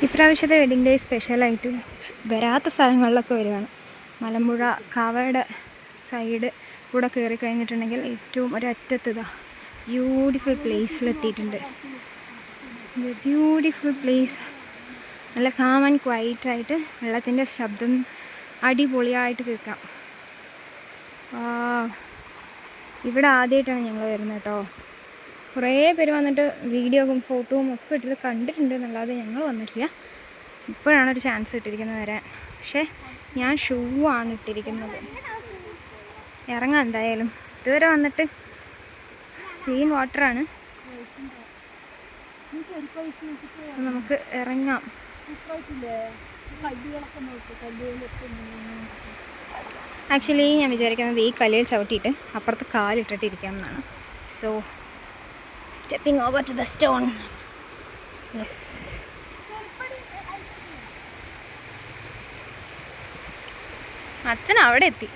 ഇപ്രാവശ്യത്തെ wedding day സ്പെഷ്യലായിട്ട് വരാത്ത സ്ഥലങ്ങളിലൊക്കെ വരികയാണ്. മലമ്പുഴ കാവയുടെ സൈഡ് കൂടെ കയറി കഴിഞ്ഞിട്ടുണ്ടെങ്കിൽ ഏറ്റവും ഒരറ്റത്ത് ബ്യൂട്ടിഫുൾ പ്ലേസിലെത്തിയിട്ടുണ്ട്. ബ്യൂട്ടിഫുൾ പ്ലേസ്, നല്ല കാം ആൻഡ് ക്വയറ്റായിട്ട് വെള്ളത്തിൻ്റെ ശബ്ദം അടിപൊളിയായിട്ട് കേൾക്കാം. ഇവിടെ ആദ്യമായിട്ടാണ് ഞങ്ങൾ വരുന്നത് കേട്ടോ. കുറേ പേര് വന്നിട്ട് വീഡിയോയും ഫോട്ടോയും ഒക്കെ ഇട്ടിട്ട് കണ്ടിട്ടുണ്ട് എന്നല്ലാതെ ഞങ്ങൾ വന്നിട്ടില്ല. ഇപ്പോഴാണൊരു ചാൻസ് ഇട്ടിരിക്കുന്നത് വരാൻ. പക്ഷേ ഞാൻ ഷൂ ആണ് ഇട്ടിരിക്കുന്നത്. ഇറങ്ങാം എന്തായാലും. ഇതുവരെ വന്നിട്ട് ക്ലീൻ വാട്ടറാണ്, നമുക്ക് ഇറങ്ങാം. ആക്ച്വലി ഞാൻ വിചാരിക്കുന്നത് ഈ കല്ലിൽ ചവിട്ടിയിട്ട് അപ്പുറത്ത് കാലിട്ടിട്ടിരിക്കാം എന്നാണ്. So stepping over to the stone. Yes. അച്ഛൻ അവിടെ എത്തി.